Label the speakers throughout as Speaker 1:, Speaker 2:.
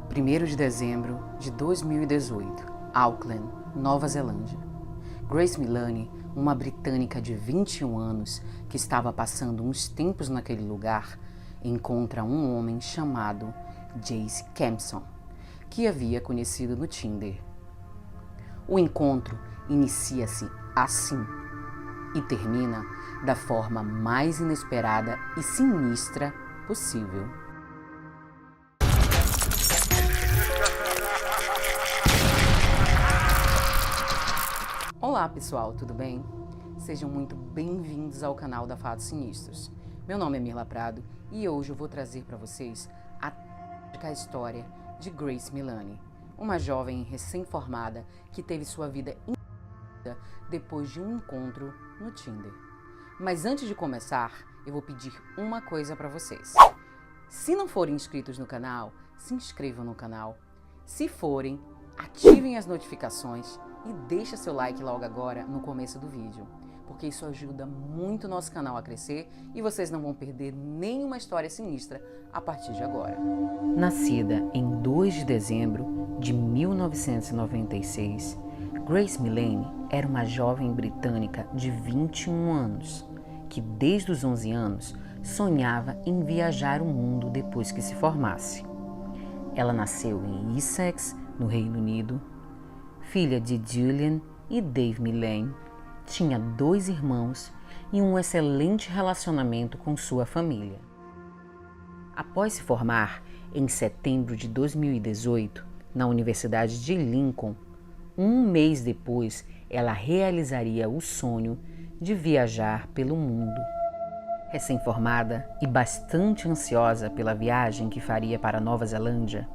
Speaker 1: 1º de dezembro de 2018, Auckland, Nova Zelândia. Grace Milani, uma britânica de 21 anos que estava passando uns tempos naquele lugar, encontra um homem chamado Jace Kempson, que havia conhecido no Tinder. O encontro inicia-se assim e termina da forma mais inesperada e sinistra possível. Olá pessoal, tudo bem? Sejam muito bem-vindos ao canal da Fatos Sinistros. Meu nome é Mirla Prado e hoje eu vou trazer para vocês a história de Grace Milani, uma jovem recém-formada que teve sua vida interrompida depois de um encontro no Tinder. Mas antes de começar, eu vou pedir uma coisa para vocês. Se não forem inscritos no canal, se inscrevam no canal. Se forem, ativem as notificações e deixa seu like logo agora no começo do vídeo, porque isso ajuda muito o nosso canal a crescer e vocês não vão perder nenhuma história sinistra a partir de agora. Nascida em 2 de dezembro de 1996, Grace Milani era uma jovem britânica de 21 anos, que desde os 11 anos sonhava em viajar o mundo depois que se formasse. Ela nasceu em Essex, no Reino Unido, filha de Julian e Dave Milani, tinha 2 irmãos e um excelente relacionamento com sua família. Após se formar em setembro de 2018 na Universidade de Lincoln, um mês depois ela realizaria o sonho de viajar pelo mundo. Recém-formada e bastante ansiosa pela viagem que faria para Nova Zelândia,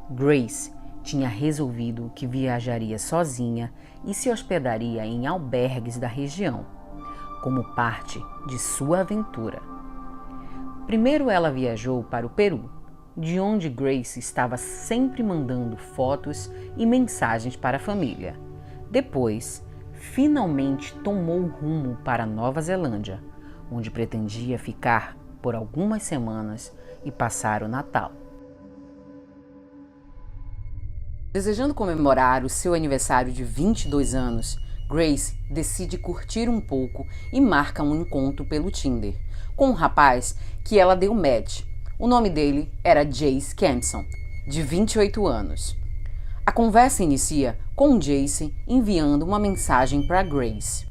Speaker 1: Grace tinha resolvido que viajaria sozinha e se hospedaria em albergues da região, como parte de sua aventura. Primeiro ela viajou para o Peru, de onde Grace estava sempre mandando fotos e mensagens para a família. Depois, finalmente tomou rumo para Nova Zelândia, onde pretendia ficar por algumas semanas e passar o Natal. Desejando comemorar o seu aniversário de 22 anos, Grace decide curtir um pouco e marca um encontro pelo Tinder com um rapaz que ela deu match. O nome dele era Jace Kempson, de 28 anos. A conversa inicia com Jace enviando uma mensagem para Grace.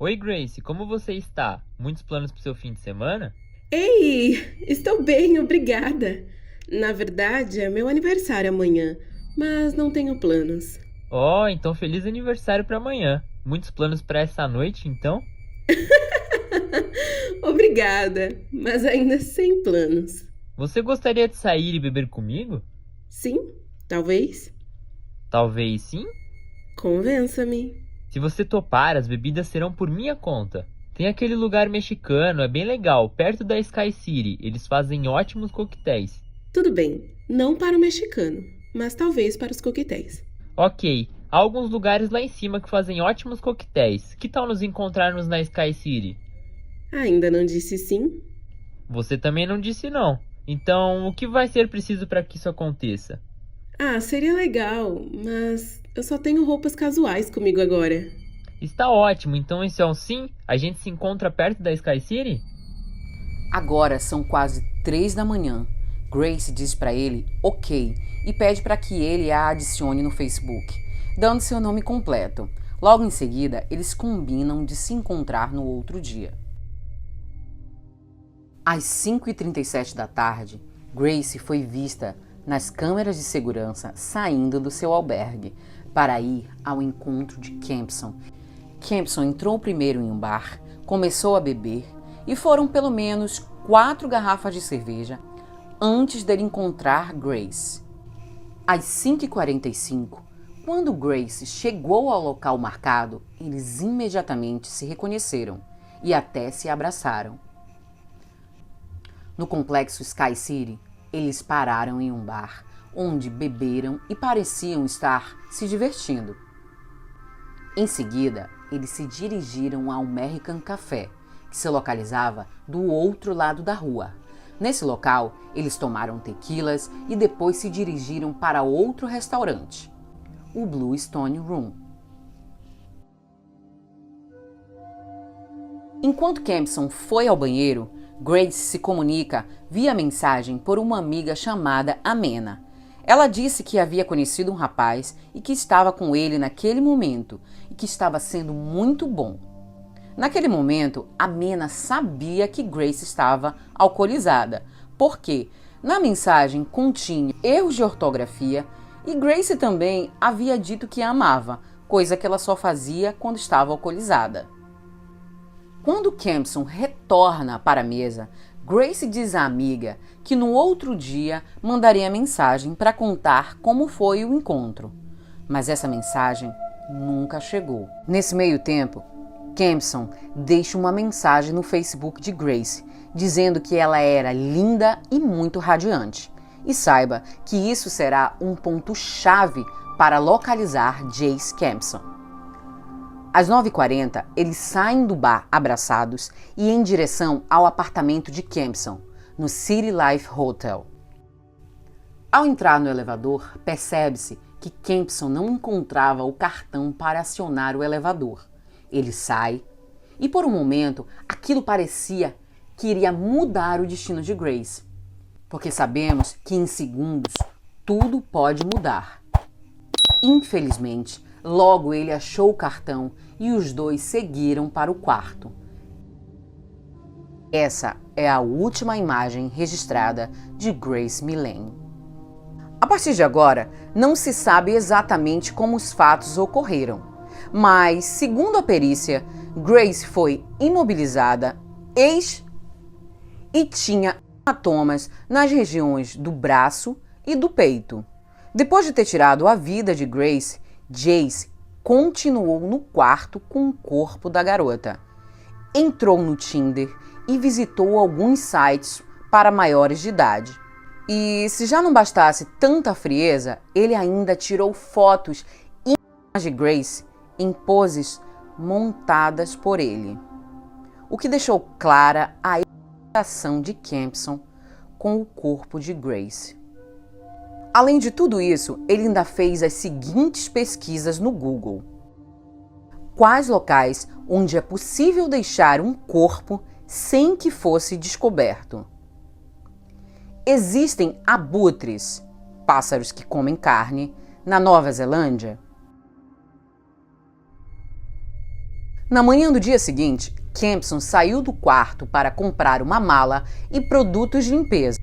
Speaker 2: Oi Grace, como você está? Muitos planos para o seu fim de semana?
Speaker 3: Ei, estou bem, obrigada. Na verdade, é meu aniversário amanhã, mas não tenho planos.
Speaker 2: Oh, então feliz aniversário para amanhã. Muitos planos para essa noite, então?
Speaker 3: Obrigada, mas ainda sem planos.
Speaker 2: Você gostaria de sair e beber comigo?
Speaker 3: Sim, talvez.
Speaker 2: Talvez sim?
Speaker 3: Convença-me.
Speaker 2: Se você topar, as bebidas serão por minha conta. Tem aquele lugar mexicano, é bem legal, perto da Sky City. Eles fazem ótimos coquetéis.
Speaker 3: Tudo bem, não para o mexicano, mas talvez para os coquetéis.
Speaker 2: Ok, há alguns lugares lá em cima que fazem ótimos coquetéis. Que tal nos encontrarmos na Sky City?
Speaker 3: Ainda não disse sim?
Speaker 2: Você também não disse não. Então, o que vai ser preciso para que isso aconteça?
Speaker 3: Seria legal, mas eu só tenho roupas casuais comigo agora.
Speaker 2: Está ótimo, então isso é um sim? A gente se encontra perto da Sky City?
Speaker 1: Agora são quase 3 da manhã. Grace diz para ele ok e pede para que ele a adicione no Facebook, dando seu nome completo. Logo em seguida, eles combinam de se encontrar no outro dia. Às 5h37 da tarde, Grace foi vista nas câmeras de segurança saindo do seu albergue para ir ao encontro de Kempson. Kempson entrou primeiro em um bar, começou a beber e foram pelo menos 4 garrafas de cerveja antes dele encontrar Grace. Às 5h45, quando Grace chegou ao local marcado, eles imediatamente se reconheceram e até se abraçaram. No complexo Sky City, eles pararam em um bar, onde beberam e pareciam estar se divertindo. Em seguida, eles se dirigiram ao American Café, que se localizava do outro lado da rua, Nesse local, eles tomaram tequilas e depois se dirigiram para outro restaurante, o Blue Stone Room. Enquanto Kempson foi ao banheiro, Grace se comunica via mensagem por uma amiga chamada Amena. Ela disse que havia conhecido um rapaz e que estava com ele naquele momento e que estava sendo muito bom. Naquele momento, Amena sabia que Grace estava alcoolizada, porque na mensagem continha erros de ortografia e Grace também havia dito que a amava, coisa que ela só fazia quando estava alcoolizada. Quando Kempson retorna para a mesa, Grace diz à amiga que no outro dia mandaria mensagem para contar como foi o encontro, mas essa mensagem nunca chegou. Nesse meio tempo, Kempson deixa uma mensagem no Facebook de Grace, dizendo que ela era linda e muito radiante. E saiba que isso será um ponto-chave para localizar Jace Kempson. Às 9h40, eles saem do bar abraçados e em direção ao apartamento de Kempson, no City Life Hotel. Ao entrar no elevador, percebe-se que Kempson não encontrava o cartão para acionar o elevador. Ele sai e, por um momento, aquilo parecia que iria mudar o destino de Grace, porque sabemos que em segundos tudo pode mudar. Infelizmente, logo ele achou o cartão e os dois seguiram para o quarto. Essa é a última imagem registrada de Grace Millane. A partir de agora, não se sabe exatamente como os fatos ocorreram, mas, segundo a perícia, Grace foi imobilizada e tinha hematomas nas regiões do braço e do peito. Depois de ter tirado a vida de Grace, Jace continuou no quarto com o corpo da garota. Entrou no Tinder e visitou alguns sites para maiores de idade. E se já não bastasse tanta frieza, ele ainda tirou fotos de Grace em poses montadas por ele, o que deixou clara a identificação de Kempson com o corpo de Grace. Além de tudo isso, ele ainda fez as seguintes pesquisas no Google: quais locais onde é possível deixar um corpo sem que fosse descoberto? Existem abutres, pássaros que comem carne, na Nova Zelândia? Na manhã do dia seguinte, Kempson saiu do quarto para comprar uma mala e produtos de limpeza.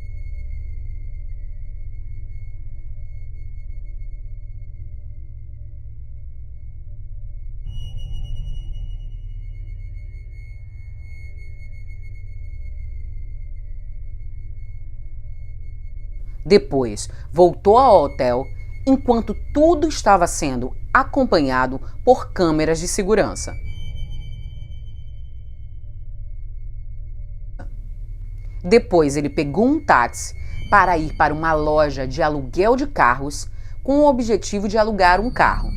Speaker 1: Depois, voltou ao hotel, enquanto tudo estava sendo acompanhado por câmeras de segurança. Depois, ele pegou um táxi para ir para uma loja de aluguel de carros com o objetivo de alugar um carro.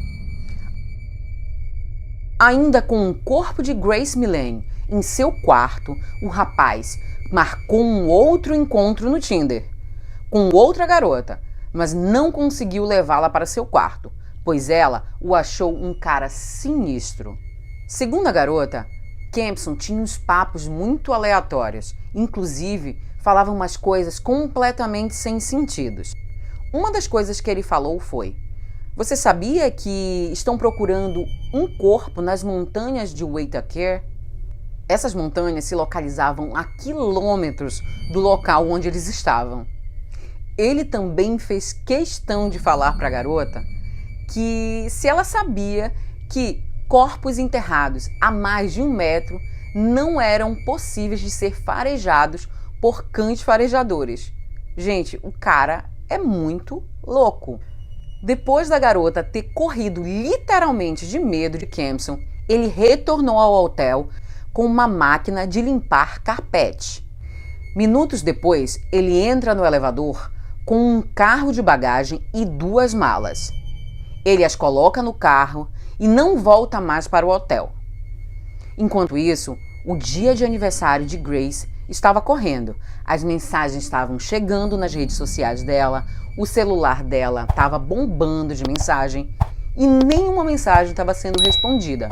Speaker 1: Ainda com o corpo de Grace Millane em seu quarto, o rapaz marcou um outro encontro no Tinder com outra garota, mas não conseguiu levá-la para seu quarto, pois ela o achou um cara sinistro. Segundo a garota, Kempson tinha uns papos muito aleatórios, inclusive falava umas coisas completamente sem sentidos. Uma das coisas que ele falou foi: "Você sabia que estão procurando um corpo nas montanhas de Waitakere?" Essas montanhas se localizavam a quilômetros do local onde eles estavam. Ele também fez questão de falar para a garota que se ela sabia que corpos enterrados a mais de 1 metro não eram possíveis de ser farejados por cães farejadores. Gente, o cara é muito louco. Depois da garota ter corrido literalmente de medo de Kempson, ele retornou ao hotel com uma máquina de limpar carpete. Minutos depois, ele entra no elevador com um carro de bagagem e 2 malas. Ele as coloca no carro e não volta mais para o hotel. Enquanto isso, o dia de aniversário de Grace estava correndo. As mensagens estavam chegando nas redes sociais dela, o celular dela estava bombando de mensagem e nenhuma mensagem estava sendo respondida.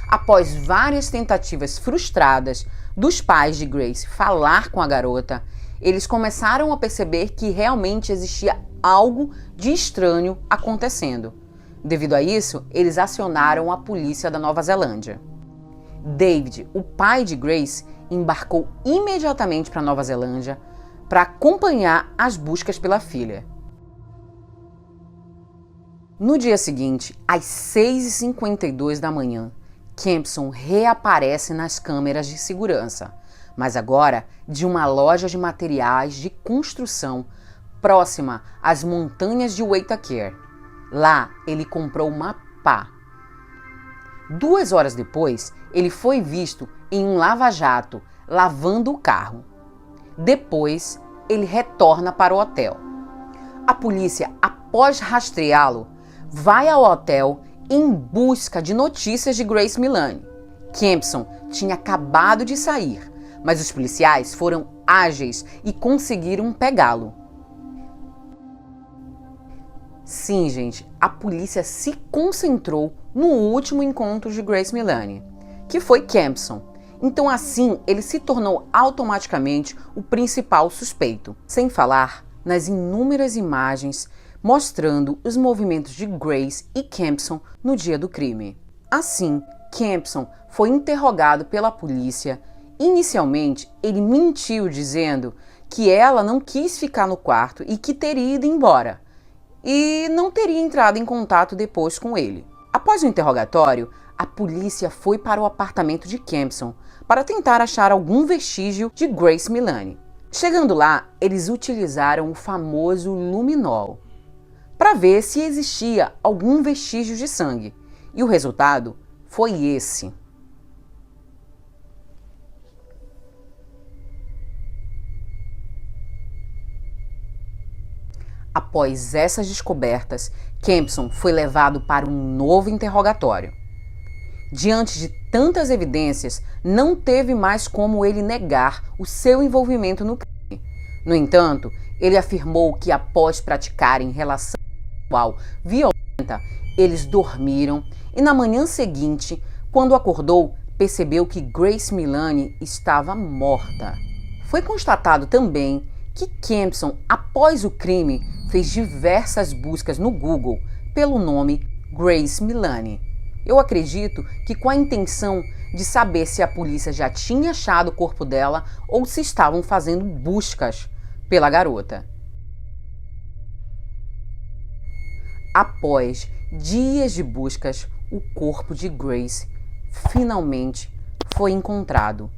Speaker 1: Após várias tentativas frustradas dos pais de Grace falar com a garota, eles começaram a perceber que realmente existia algo de estranho acontecendo. Devido a isso, eles acionaram a polícia da Nova Zelândia. David, o pai de Grace, embarcou imediatamente para Nova Zelândia para acompanhar as buscas pela filha. No dia seguinte, às 6h52 da manhã, Kempson reaparece nas câmeras de segurança, mas agora de uma loja de materiais de construção próxima às montanhas de Waitakere. Lá, ele comprou uma pá. 2 horas depois, ele foi visto em um lava-jato, lavando o carro. Depois, ele retorna para o hotel. A polícia, após rastreá-lo, vai ao hotel em busca de notícias de Grace Milani. Kempson tinha acabado de sair, mas os policiais foram ágeis e conseguiram pegá-lo. Sim, gente, a polícia se concentrou no último encontro de Grace Milani, que foi Kempson. Então assim, ele se tornou automaticamente o principal suspeito. Sem falar nas inúmeras imagens mostrando os movimentos de Grace e Kempson no dia do crime. Assim, Kempson foi interrogado pela polícia. Inicialmente, ele mentiu dizendo que ela não quis ficar no quarto e que teria ido embora, e não teria entrado em contato depois com ele. Após o interrogatório, a polícia foi para o apartamento de Kempson para tentar achar algum vestígio de Grace Milani. Chegando lá, eles utilizaram o famoso luminol para ver se existia algum vestígio de sangue, e o resultado foi esse. Após essas descobertas, Kempson foi levado para um novo interrogatório. Diante de tantas evidências, não teve mais como ele negar o seu envolvimento no crime. No entanto, ele afirmou que após praticarem relação sexual violenta, eles dormiram e na manhã seguinte, quando acordou, percebeu que Grace Milani estava morta. Foi constatado também que Kempson, após o crime, fez diversas buscas no Google pelo nome Grace Milani. Eu acredito que com a intenção de saber se a polícia já tinha achado o corpo dela ou se estavam fazendo buscas pela garota. Após dias de buscas, o corpo de Grace finalmente foi encontrado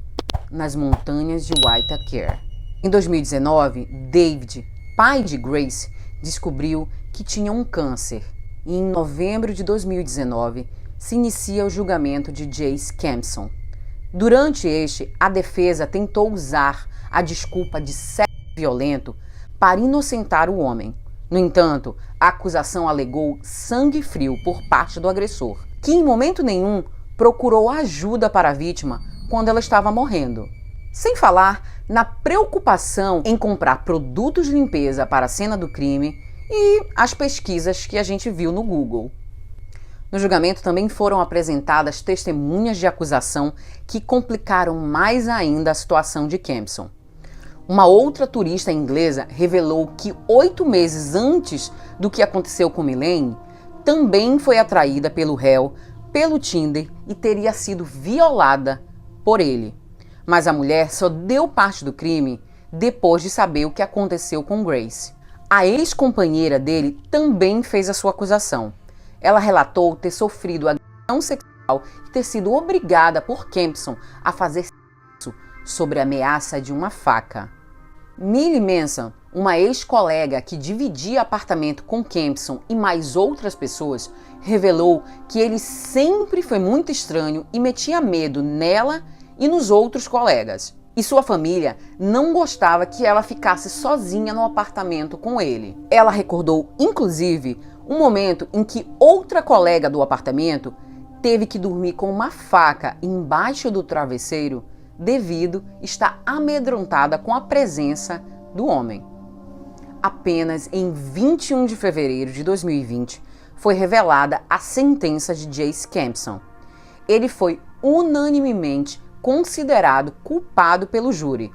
Speaker 1: nas montanhas de Waitakere. Em 2019, David, pai de Grace, descobriu que tinha um câncer e em novembro de 2019 se inicia o julgamento de Jace Kempson. Durante este, a defesa tentou usar a desculpa de sexo violento para inocentar o homem. No entanto, a acusação alegou sangue frio por parte do agressor, que em momento nenhum procurou ajuda para a vítima quando ela estava morrendo. Sem falar na preocupação em comprar produtos de limpeza para a cena do crime e as pesquisas que a gente viu no Google. No julgamento também foram apresentadas testemunhas de acusação que complicaram mais ainda a situação de Kempson. Uma outra turista inglesa revelou que 8 meses antes do que aconteceu com Milani, também foi atraída pelo réu, pelo Tinder e teria sido violada por ele. Mas a mulher só deu parte do crime depois de saber o que aconteceu com Grace. A ex-companheira dele também fez a sua acusação. Ela relatou ter sofrido agressão sexual e ter sido obrigada por Kempson a fazer sexo sob a ameaça de uma faca. Millie Manson, uma ex-colega que dividia apartamento com Kempson e mais outras pessoas, revelou que ele sempre foi muito estranho e metia medo nela e nos outros colegas. E sua família não gostava que ela ficasse sozinha no apartamento com ele. Ela recordou, inclusive, um momento em que outra colega do apartamento teve que dormir com uma faca embaixo do travesseiro devido estar amedrontada com a presença do homem. Apenas em 21 de fevereiro de 2020 foi revelada a sentença de Jayce Campson. Ele foi unanimemente considerado culpado pelo júri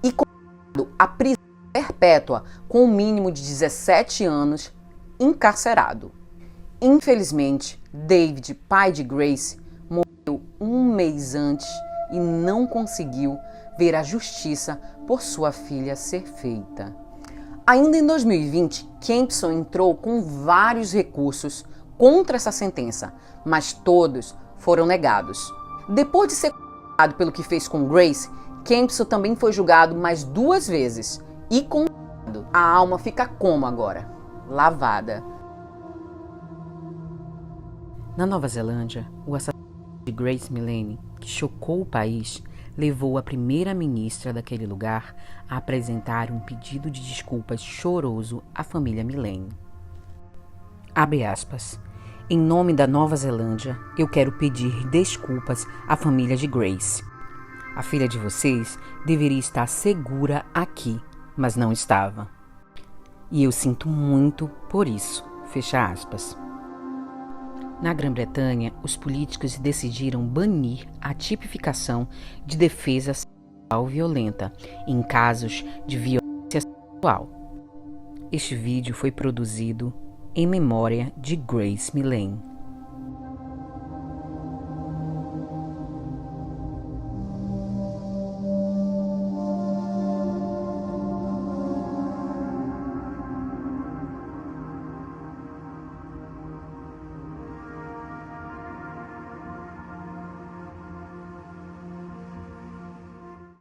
Speaker 1: e condenado à prisão perpétua com um mínimo de 17 anos encarcerado. Infelizmente, David, pai de Grace, morreu um mês antes e não conseguiu ver a justiça por sua filha ser feita. Ainda em 2020, Campson entrou com vários recursos contra essa sentença, mas todos foram negados. Depois de ser condenado pelo que fez com Grace, Campson também foi julgado mais 2 vezes e condenado. A alma fica como agora? Lavada. Na Nova Zelândia, o assassinato de Grace Millane, que chocou o país, levou a primeira-ministra daquele lugar a apresentar um pedido de desculpas choroso à família Millane. Abre aspas. Em nome da Nova Zelândia, eu quero pedir desculpas à família de Grace. A filha de vocês deveria estar segura aqui, mas não estava. E eu sinto muito por isso. Fecha aspas. Na Grã-Bretanha, os políticos decidiram banir a tipificação de defesa sexual violenta em casos de violência sexual. Este vídeo foi produzido em memória de Grace Millane.